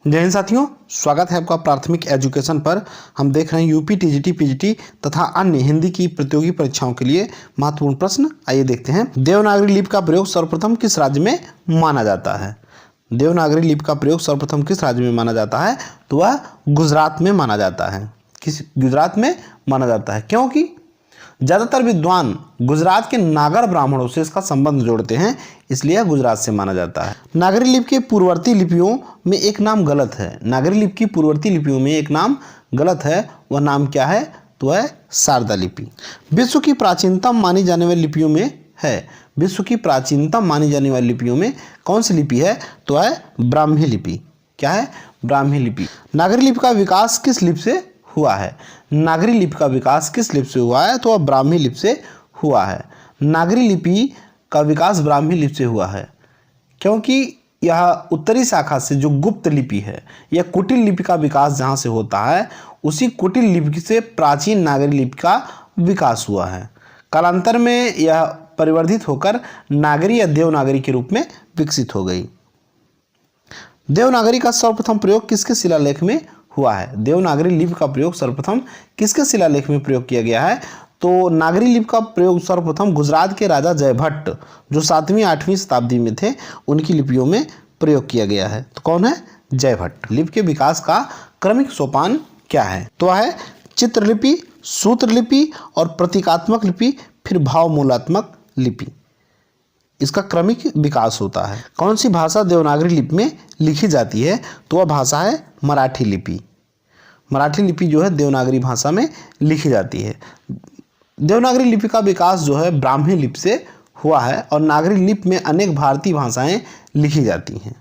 जय हिंद साथियों, स्वागत है आपका प्राथमिक एजुकेशन पर। हम देख रहे हैं यूपी टीजीटी पीजीटी तथा अन्य हिंदी की प्रतियोगी परीक्षाओं के लिए महत्वपूर्ण प्रश्न। आइए देखते हैं। देवनागरी लिपि का प्रयोग सर्वप्रथम किस राज्य में माना जाता है? देवनागरी लिपि का प्रयोग सर्वप्रथम किस राज्य में माना जाता है? तो वह गुजरात में माना जाता है। किस गुजरात में माना जाता है? क्योंकि ज़्यादातर विद्वान गुजरात के नागर ब्राह्मणों से इसका संबंध जोड़ते हैं, इसलिए यह गुजरात से माना जाता है। नागरी लिपि के पूर्ववर्ती लिपियों में एक नाम गलत है। नागरी लिपि की पूर्ववर्ती लिपियों में एक नाम गलत है। वह नाम क्या है? तो है शारदा लिपि। विश्व की प्राचीनतम मानी जाने वाली लिपियों में है। विश्व की प्राचीनतम मानी जाने वाली लिपियों में कौन सी लिपि है? तो है ब्राह्मी लिपि। क्या है? ब्राह्मी लिपि। नागरी लिपि का विकास किस लिपि से हुआ है? नागरी लिपि का विकास किस लिपि से हुआ है? तो वह ब्राह्मी लिपि से हुआ है। नागरी लिपि का विकास ब्राह्मी लिपि से हुआ है क्योंकि यह उत्तरी शाखा से जो गुप्त लिपि है, यह कुटिल लिपि का विकास जहाँ से होता है, उसी कुटिल लिपि से प्राचीन नागरी लिपि का विकास हुआ है। कालांतर में यह परिवर्धित होकर नागरी या देवनागरी के रूप में विकसित हो गई। देवनागरी का सर्वप्रथम प्रयोग किसके शिलालेख में हुआ है? देवनागरी लिपि का प्रयोग सर्वप्रथम किसके शिलालेख में प्रयोग किया गया है? तो नागरी लिपि का प्रयोग सर्वप्रथम गुजरात के राजा जयभट्ट, जो 7वीं 8वीं शताब्दी में थे, उनकी लिपियों में प्रयोग किया गया है। तो कौन है? जयभट्ट। लिपि के विकास का क्रमिक सोपान क्या है? तो है चित्रलिपि, सूत्रलिपि और प्रतीकात्मक लिपि, फिर भावमूलात्मक लिपि। इसका क्रमिक विकास होता है। कौन सी भाषा देवनागरी लिपि में लिखी जाती है? तो वह भाषा है मराठी लिपि। मराठी लिपि जो है देवनागरी भाषा में लिखी जाती है। देवनागरी लिपि का विकास जो है ब्राह्मी लिपि से हुआ है और नागरी लिपि में अनेक भारतीय भाषाएं लिखी जाती हैं।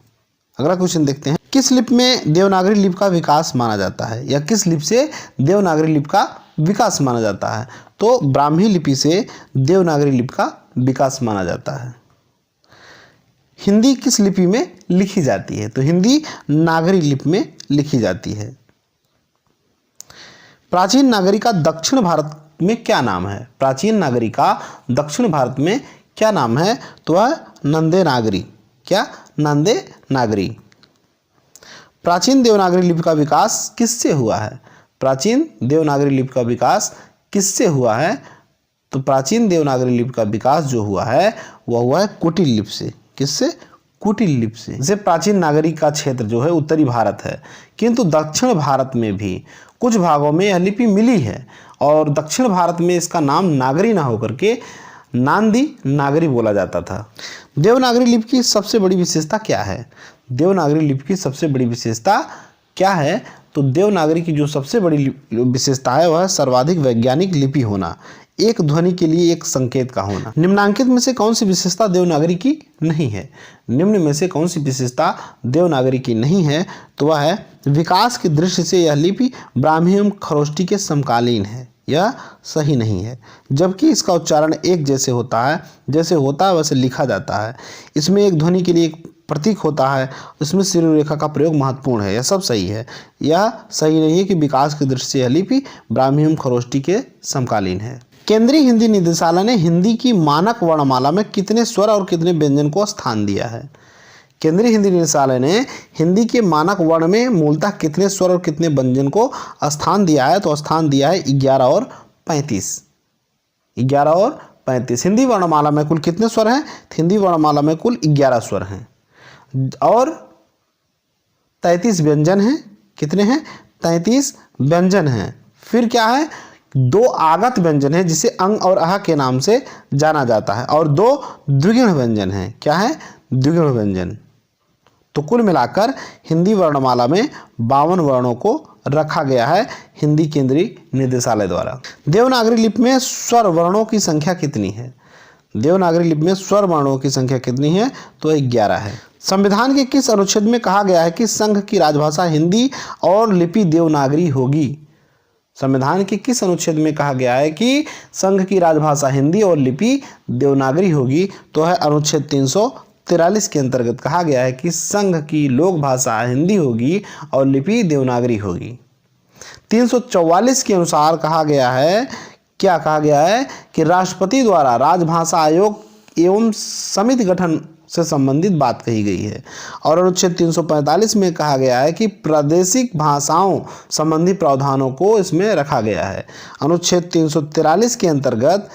अगला क्वेश्चन देखते हैं। किस लिपि में देवनागरी लिपि का विकास माना जाता है, या किस लिपि से देवनागरी लिपि का विकास माना जाता है? तो ब्राह्मी लिपि से देवनागरी लिपि का विकास माना जाता है। हिंदी किस लिपि में लिखी जाती है? तो हिंदी नागरी लिपि में लिखी जाती है। प्राचीन नागरी का दक्षिण भारत में क्या नाम है? प्राचीन नागरी का दक्षिण भारत में क्या नाम है? तो वह नंदे नागरी। क्या? नंदे नागरी। प्राचीन देवनागरी लिपि का विकास किससे हुआ है? प्राचीन देवनागरी लिपि का विकास किससे हुआ है? तो प्राचीन देवनागरी लिपि का विकास जो हुआ है वह हुआ है कुटिल लिपि से। किससे? कुटिल लिपि से। जैसे प्राचीन नागरी का क्षेत्र जो है उत्तरी भारत है, किंतु दक्षिण भारत में भी कुछ भागों में यह लिपि मिली है और दक्षिण भारत में इसका नाम नागरी ना होकर के नांदी नागरी बोला जाता था। देवनागरी लिपि की सबसे बड़ी विशेषता क्या है? देवनागरी लिपि की सबसे बड़ी विशेषता क्या है? तो देवनागरी की जो सबसे बड़ी विशेषता है वह सर्वाधिक वैज्ञानिक लिपि होना, एक ध्वनि के लिए एक संकेत का होना। निम्नांकित में से कौन सी विशेषता देवनागरी की नहीं है? निम्न में से कौन सी विशेषता देवनागरी की नहीं है? तो वह है विकास की दृष्टि से यह लिपि ब्राह्मी एवं खरोष्टी के समकालीन है। यह सही नहीं है, जबकि इसका उच्चारण एक जैसे होता है, जैसे होता है वैसे लिखा जाता है। इसमें एक ध्वनि के लिए एक प्रतीक होता है, इसमें सिर रेखा का प्रयोग महत्वपूर्ण है। यह सब सही है। यह सही नहीं है कि विकास की दृष्टि से यह लिपि ब्राह्मी एवं खरोष्टी के समकालीन है। केंद्रीय हिंदी निदेशालय ने हिंदी की मानक वर्णमाला में कितने स्वर और कितने व्यंजन को स्थान दिया है? केंद्रीय हिंदी निदेशालय ने हिंदी के मानक वर्ण में मूलतः कितने स्वर और कितने व्यंजन को स्थान दिया है? तो स्थान दिया है 11 और 35। 11 और 35। हिंदी वर्णमाला में कुल कितने स्वर हैं? हिंदी वर्णमाला में कुल 11 स्वर हैं और 33 व्यंजन हैं। कितने हैं? 33 व्यंजन हैं। फिर क्या है? 2 आगत व्यंजन है जिसे अंग और अह के नाम से जाना जाता है और 2 द्विगुण व्यंजन है। क्या है? द्विगुण व्यंजन। तो कुल मिलाकर हिंदी वर्णमाला में 52 वर्णों को रखा गया है हिंदी केंद्रीय निदेशालय द्वारा। देवनागरी लिपि में स्वर वर्णों की संख्या कितनी है? देवनागरी लिपि में स्वर वर्णों की संख्या कितनी है? तो 11 है। संविधान के किस अनुच्छेद में कहा गया है कि संघ की राजभाषा हिंदी और लिपि देवनागरी होगी? संविधान के किस अनुच्छेद में कहा गया है कि संघ की राजभाषा हिंदी और लिपि देवनागरी होगी? तो है अनुच्छेद 343 के अंतर्गत कहा गया है कि संघ की लोक भाषा हिंदी होगी और लिपि देवनागरी होगी। 344 के अनुसार कहा गया है, क्या कहा गया है? कि राष्ट्रपति द्वारा राजभाषा आयोग एवं समिति गठन से संबंधित बात कही गई है। और अनुच्छेद 345 में कहा गया है कि प्रादेशिक भाषाओं संबंधी प्रावधानों को इसमें रखा गया है। अनुच्छेद 343 के अंतर्गत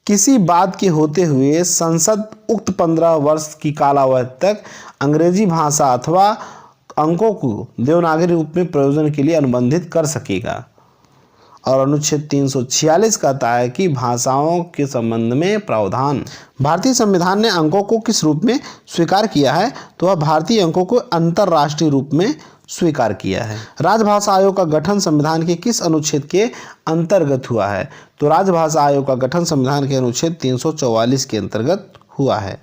किसी बात के होते हुए संसद उक्त 15 वर्ष की कालावधि तक अंग्रेजी भाषा अथवा अंकों को देवनागरी रूप में प्रयोजन के लिए अनुबंधित कर सकेगा। और अनुच्छेद 346 कहता है कि भाषाओं के संबंध में प्रावधान। भारतीय संविधान ने अंकों को किस रूप में स्वीकार किया है? तो वह भारतीय अंकों को अंतर्राष्ट्रीय रूप में स्वीकार किया है। राजभाषा आयोग का गठन संविधान के किस अनुच्छेद के अंतर्गत हुआ है? तो राजभाषा आयोग का गठन संविधान के अनुच्छेद 344 के अंतर्गत हुआ है।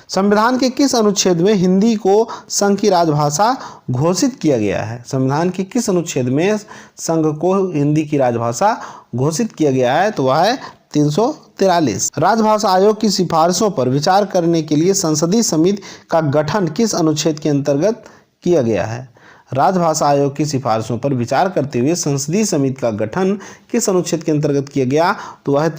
संविधान के किस अनुच्छेद में हिंदी को संघ की राजभाषा घोषित किया गया है? संविधान के किस अनुच्छेद में संघ को हिंदी की राजभाषा घोषित किया गया है? तो वह है 343। राजभाषा आयोग की सिफारिशों पर विचार करने के लिए संसदीय समिति का गठन किस अनुच्छेद के अंतर्गत किया गया है? राजभाषा आयोग की सिफारिशों पर विचार करते हुए संसदीय समिति का गठन किस अनुच्छेद के अंतर्गत किया गया? तो वह है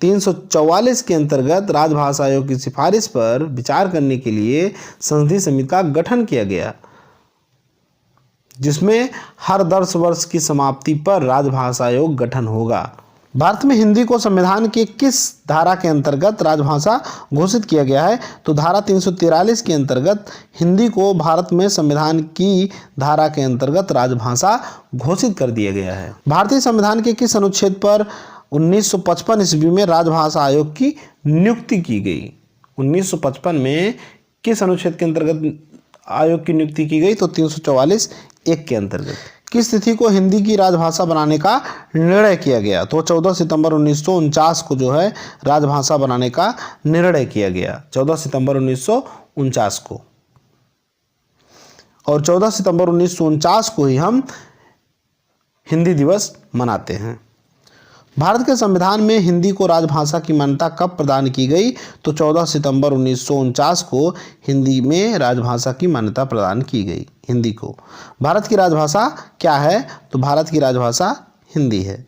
344 के अंतर्गत राजभाषा आयोग की सिफारिश पर विचार करने के लिए संसदीय समिति का गठन किया गया, जिसमें हर 10 वर्ष की समाप्ति पर राजभाषा आयोग गठन होगा। भारत में हिंदी को संविधान के किस धारा के अंतर्गत राजभाषा घोषित किया गया है? तो धारा 343 के अंतर्गत हिंदी को भारत में संविधान की धारा के अंतर्गत राजभाषा घोषित कर दिया गया है। भारतीय संविधान के किस अनुच्छेद पर 1955 ईस्वी में राजभाषा आयोग की नियुक्ति की गई? 1955 में किस अनुच्छेद के अंतर्गत आयोग की नियुक्ति की गई? तो 344(1) के अंतर्गत। किस तिथि को हिंदी की राजभाषा बनाने का निर्णय किया गया? तो 14 सितंबर 1949 को जो है राजभाषा बनाने का निर्णय किया गया, 14 सितंबर 1949 को। और 14 सितंबर 1949 को ही हम हिंदी दिवस मनाते हैं। भारत के संविधान में हिंदी को राजभाषा की मान्यता कब प्रदान की गई? तो 14 सितंबर 1949 को हिंदी में राजभाषा की मान्यता प्रदान की गई। हिंदी को भारत की राजभाषा क्या है? तो भारत की राजभाषा हिंदी है।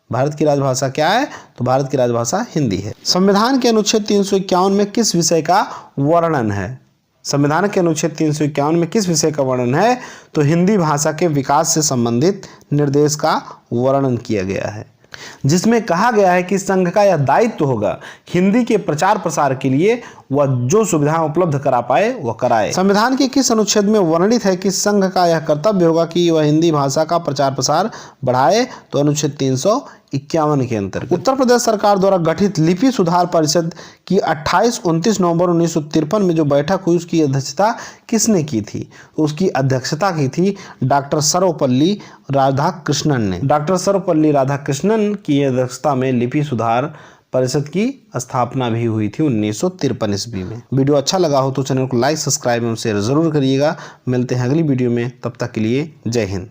भारत की राजभाषा क्या है? तो भारत की राजभाषा हिंदी है। संविधान के अनुच्छेद 351 में किस विषय का वर्णन है? संविधान के अनुच्छेद 351 में किस विषय का वर्णन है? तो हिंदी भाषा के विकास से संबंधित निर्देश का वर्णन किया गया है, जिसमें कहा गया है कि संघ का यह दायित्व होगा हिंदी के प्रचार प्रसार के लिए वह जो सुविधाएं उपलब्ध करा पाए वह कराए। संविधान के किस अनुच्छेद में वर्णित है कि संघ का यह कर्तव्य होगा कि वह हिंदी भाषा का प्रचार प्रसार बढ़ाए? तो अनुच्छेद 351 के अंतर्गत। उत्तर प्रदेश सरकार द्वारा गठित लिपि सुधार परिषद की 28-29 नवंबर 1953 में जो बैठक हुई उसकी अध्यक्षता किसने की थी? उसकी अध्यक्षता की थी डॉक्टर सर्वपल्ली राधाकृष्णन ने। डॉक्टर सर्वपल्ली राधाकृष्णन की अध्यक्षता में लिपि सुधार परिषद की स्थापना भी हुई थी 1953 ईस्वी में। वीडियो अच्छा लगा हो तो चैनल को लाइक, सब्सक्राइब एवं शेयर जरूर करिएगा। मिलते हैं अगली वीडियो में, तब तक के लिए जय हिंद।